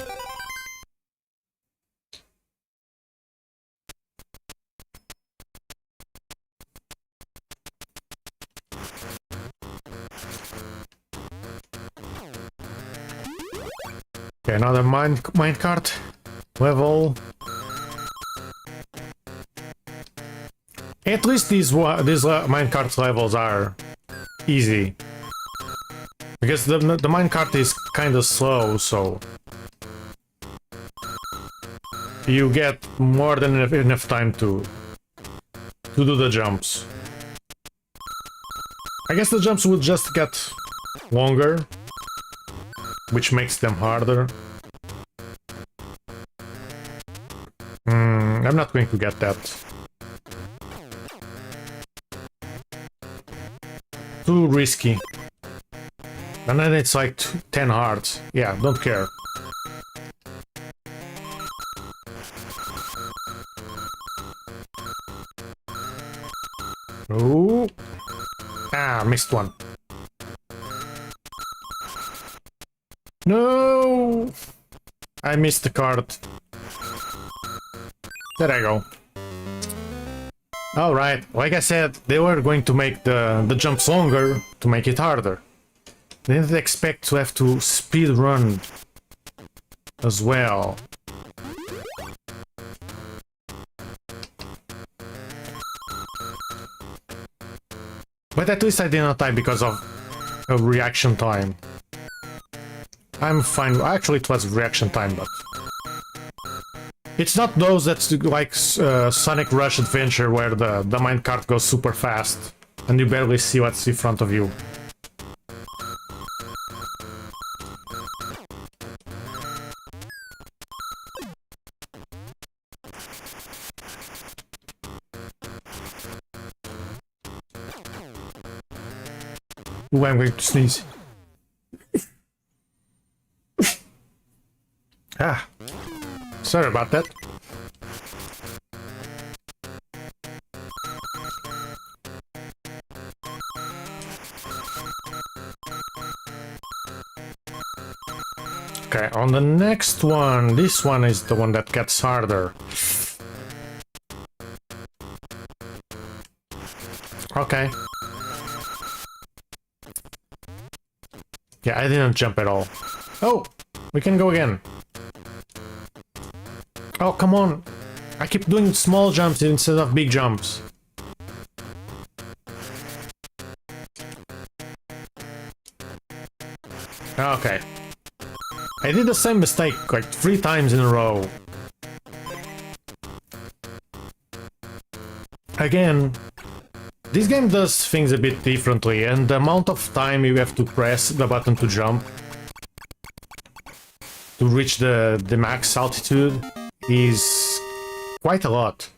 Okay, another minecart level. At least these minecart levels are easy. Because the minecart is kind of slow, so you get more than enough time to do the jumps. I guess the jumps would just get longer, which makes them harder. I'm not going to get that. Too risky. And then it's like 10 hearts. Yeah, don't care. Ooh. Ah, missed one. No! I missed the card. There I go. Alright, like I said, they were going to make the jumps longer to make it harder. They didn't expect to have to speed run as well. But at least I did not die because of a reaction time. I'm fine. Actually, it was reaction time, but... It's not those that's like Sonic Rush Adventure where the minecart goes super fast and you barely see what's in front of you. Ooh, I'm going to sneeze. Ah, sorry about that. Okay, on the next one, this one is the one that gets harder. Okay. Yeah, I didn't jump at all. Oh, we can go again. Oh, come on. I keep doing small jumps instead of big jumps. Okay. I did the same mistake like 3 times in a row. Again, this game does things a bit differently, and the amount of time you have to press the button to jump to reach the max altitude is quite a lot.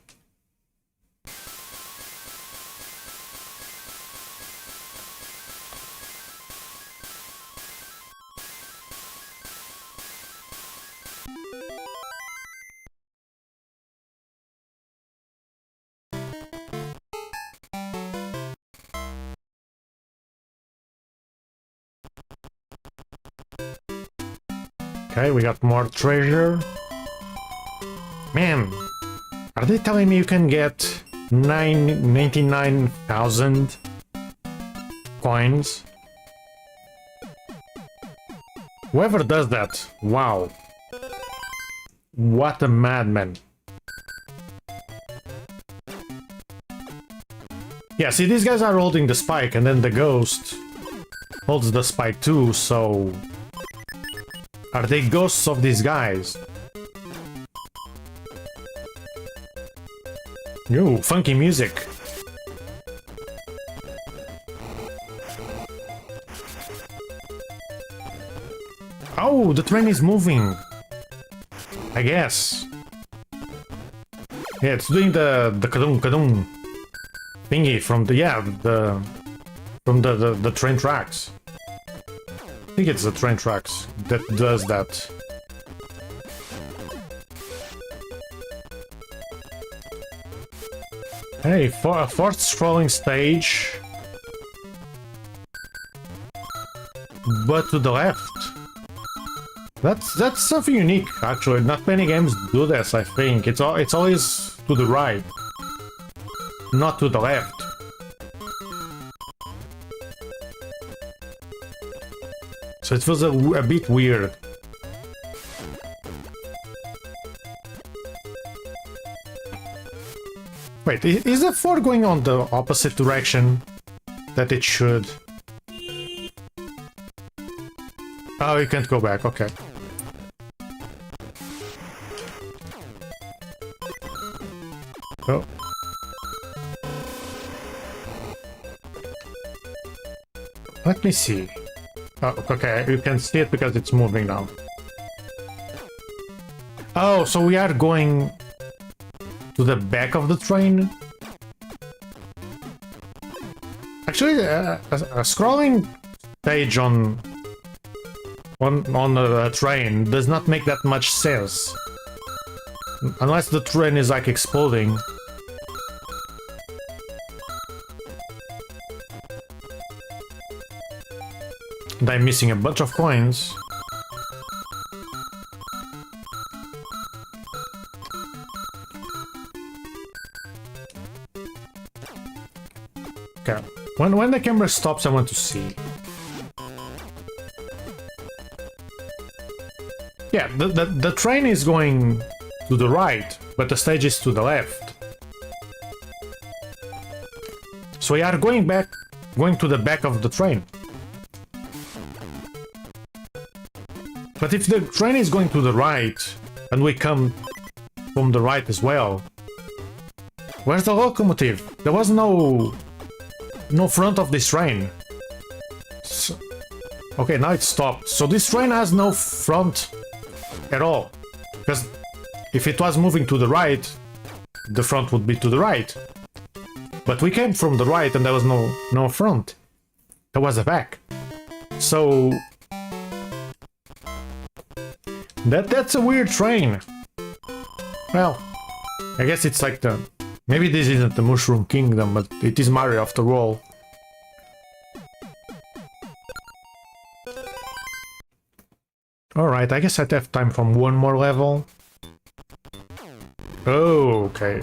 Okay, we got more treasure. Man, are they telling me you can get 99,000 coins? Whoever does that, wow. What a madman. Yeah, see, these guys are holding the spike, and then the ghost holds the spike too, so... Are they ghosts of these guys? Ooh, funky music. Oh, the train is moving. I guess. Yeah, it's doing the kadung kadung thingy from the the train tracks. I think it's the train tracks that does that. Hey, for a fourth scrolling stage, but to the left. That's something unique, actually. Not many games do this, I think. It's always to the right, not to the left. So it feels a bit weird. Wait, is the 4 going on the opposite direction that it should? Oh, you can't go back, okay. Oh. Let me see. Oh, okay, you can see it because it's moving now. Oh, so we are going to the back of the train? Actually, a scrolling stage on a train does not make that much sense. Unless the train is like exploding. And I'm missing a bunch of coins. Okay. When the camera stops, I want to see. Yeah, the train is going to the right, but the stage is to the left. So we are going to the back of the train. But if the train is going to the right, and we come from the right as well, where's the locomotive? There was no front of this train. So, okay, now it stopped. So this train has no front at all. Because if it was moving to the right, the front would be to the right. But we came from the right and there was no front. There was a back. So that's a weird train. Well, I guess it's like the... Maybe this isn't the Mushroom Kingdom, but it is Mario after all. Alright, I guess I'd have time for one more level. Oh, okay.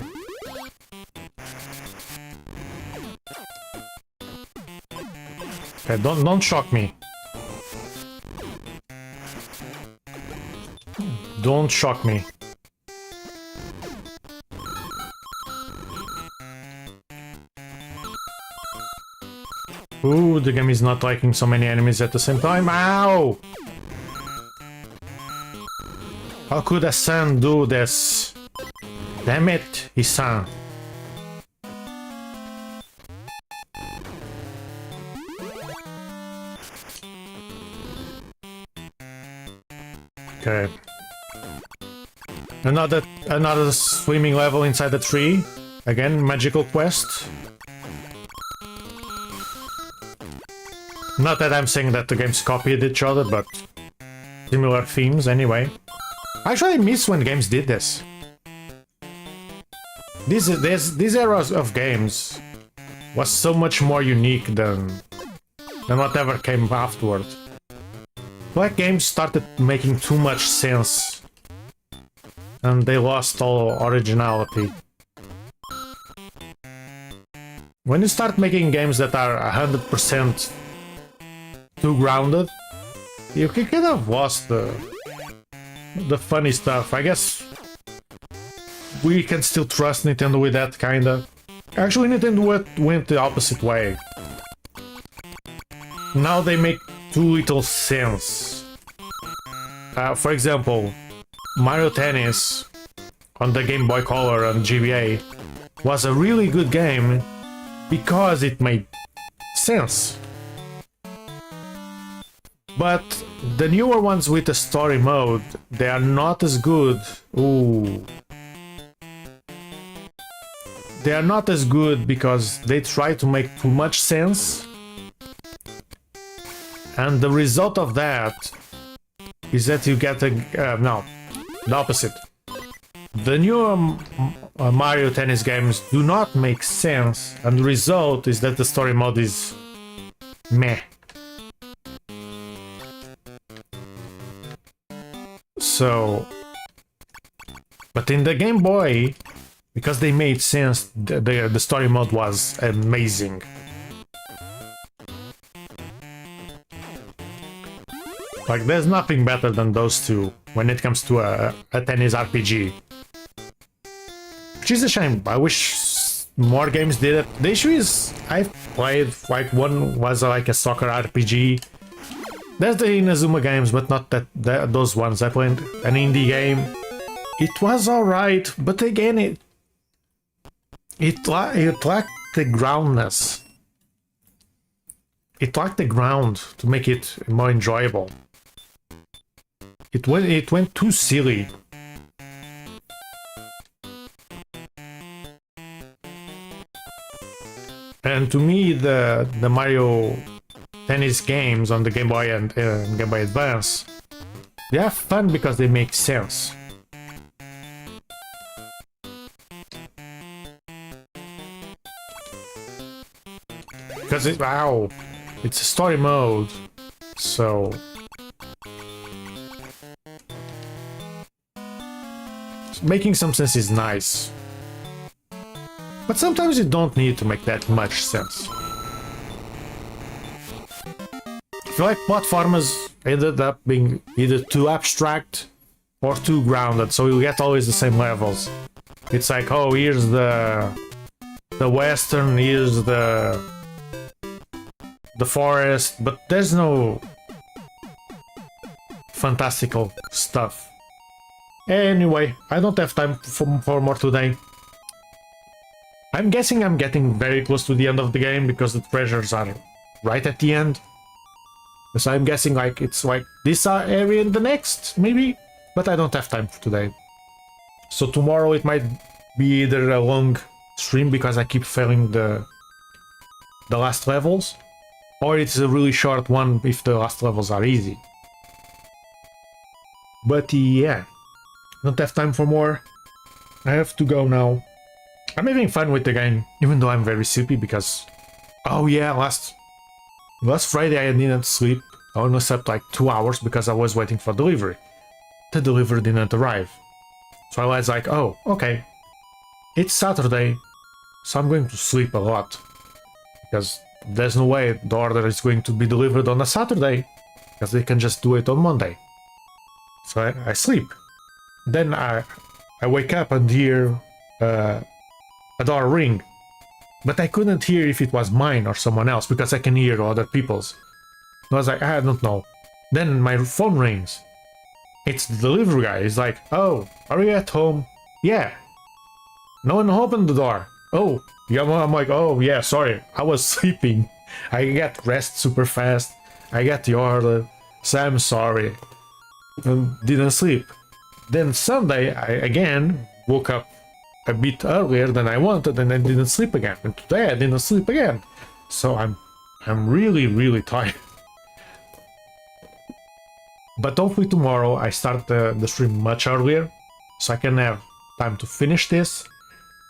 Okay, don't shock me. Don't shock me. Ooh, the game is not liking so many enemies at the same time. Ow! How could a son do this? Damn it, Isan. Okay. Another swimming level inside the tree. Again, magical quest. Not that I'm saying that the games copied each other, but similar themes anyway. Actually, I miss when games did this. These eras of games was so much more unique than whatever came afterwards. Like games started making too much sense, and they lost all originality. When you start making games that are 100% too grounded, you kind of lost the funny stuff. I guess we can still trust Nintendo with that, kinda. Actually, Nintendo went the opposite way. Now they make too little sense. For example, Mario Tennis on the Game Boy Color and GBA was a really good game because it made sense. But the newer ones with the story mode, they are not as good. Ooh. They are not as good because they try to make too much sense. And the result of that is that you get no, the opposite. The newer Mario Tennis games do not make sense, and the result is that the story mode is meh. So, but in the Game Boy, because they made sense, the story mode was amazing. Like, there's nothing better than those two when it comes to a tennis RPG. Which is a shame. I wish more games did it. The issue is, I've played, like, one was like a soccer RPG. There's the Inazuma games, but not those ones. I played an indie game. It was alright, but again, it lacked the groundness. It lacked the ground to make it more enjoyable. It went too silly. And to me, the Mario Tennis games on the Game Boy and Game Boy Advance, they are fun because they make sense. Because it's a story mode, so making some sense is nice. But sometimes you don't need to make that much sense. I feel like platformers ended up being either too abstract or too grounded, so you get always the same levels. It's like, oh, here's the western, here's the forest, but there's no fantastical stuff. Anyway, I don't have time for more today. I'm guessing I'm getting very close to the end of the game because the treasures are right at the end. So I'm guessing like it's like this area and the next, maybe? But I don't have time for today. So tomorrow it might be either a long stream because I keep failing the last levels, or it's a really short one if the last levels are easy. But yeah, don't have time for more. I have to go now. I'm having fun with the game, even though I'm very sleepy because... Oh yeah, last Friday I didn't sleep. I only slept like 2 hours because I was waiting for delivery. The delivery didn't arrive. So I was like, oh, okay. It's Saturday, so I'm going to sleep a lot. Because there's no way the order is going to be delivered on a Saturday. Because they can just do it on Monday. So I sleep. Then I wake up and hear a door ring, but I couldn't hear if it was mine or someone else because I can hear other people's. I was like, I don't know. Then my phone rings. It's the delivery guy. He's like, oh, are you at home? Yeah. No one opened the door. Oh, yeah. I'm like, oh yeah, sorry, I was sleeping. I get rest super fast. I get the order, so I'm sorry. and didn't sleep. Then Sunday, I again woke up a bit earlier than I wanted, and I didn't sleep again. And today I didn't sleep again. So I'm really tired. But hopefully tomorrow I start the stream much earlier, so I can have time to finish this,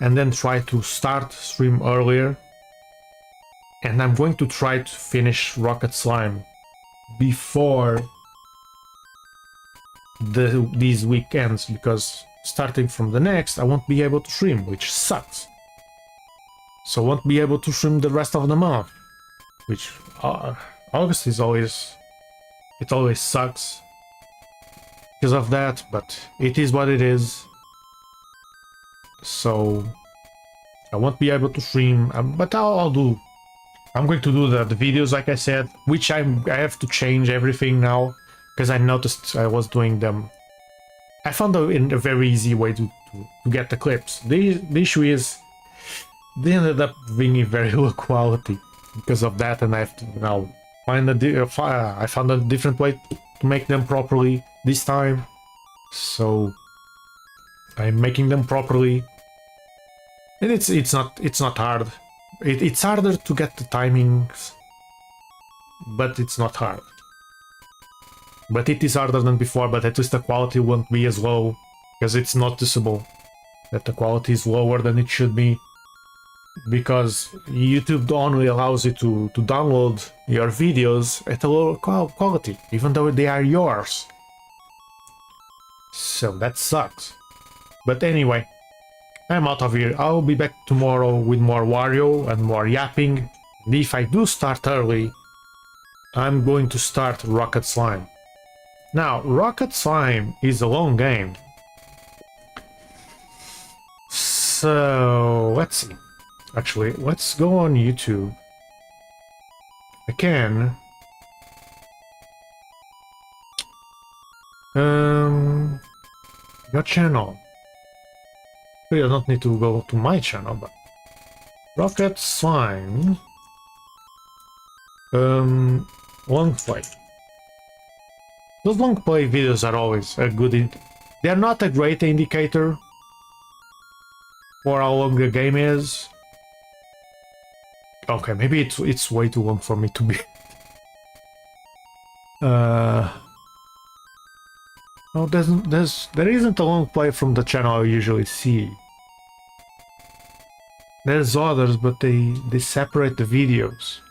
and then try to start stream earlier. And I'm going to try to finish Rocket Slime before these weekends, because starting from the next I won't be able to stream, which sucks. So I won't be able to stream the rest of the month, which August is always, it always sucks because of that, but it is what it is. So I won't be able to stream, but I'm going to do the videos like I said, which I have to change everything now, because I noticed I was doing them. I found a very easy way to get the clips. The issue is they ended up being very low quality because of that, and I have to now find I found a different way to make them properly this time. So I'm making them properly, and it's not hard. It's harder to get the timings, but it's not hard. But it is harder than before, but at least the quality won't be as low, because it's noticeable that the quality is lower than it should be, because YouTube only allows you to download your videos at a lower quality, even though they are yours. So that sucks. But anyway, I'm out of here. I'll be back tomorrow with more Wario and more yapping. And if I do start early, I'm going to start Rocket Slime. Now, Rocket Slime is a long game. So, let's see. Actually, let's go on YouTube. I can. Your channel. You don't need to go to my channel, but Rocket Slime. Long play. Those long play videos are always a good. They're not a great indicator for how long the game is. Okay, maybe it's way too long for me to be. No, there isn't a long play from the channel I usually see. There's others, but they separate the videos.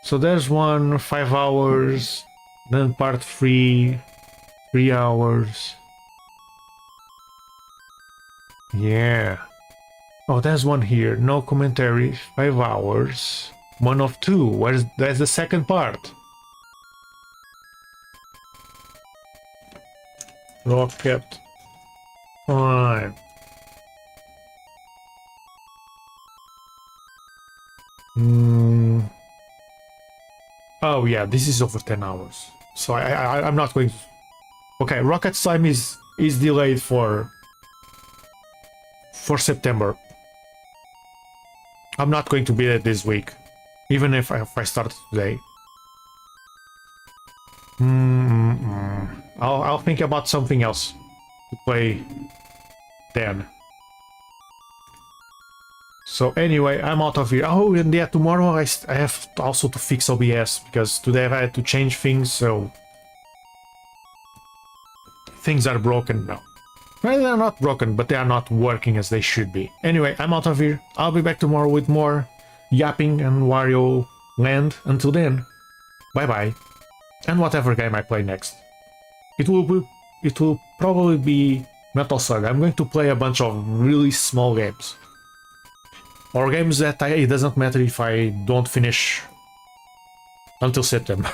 So there's one 5 hours, then part 3, 3 hours. Yeah. Oh, there's one here. No commentary, 5 hours. One of 2. There's the second part? Rocket Slime. Oh yeah, this is over 10 hours. So I'm not going to... Okay, Rocket Slime is delayed for September. I'm not going to beat it this week, even if I start today. I'll think about something else to play then. So anyway, I'm out of here. Oh, and yeah, tomorrow I have also to fix OBS, because today I had to change things, so things are broken now. Well, they're not broken, but they are not working as they should be. Anyway, I'm out of here. I'll be back tomorrow with more yapping and Wario Land. Until then, bye bye. And whatever game I play next. It will probably be Metal Slug. I'm going to play a bunch of really small games. Or games that it doesn't matter if I don't finish until September.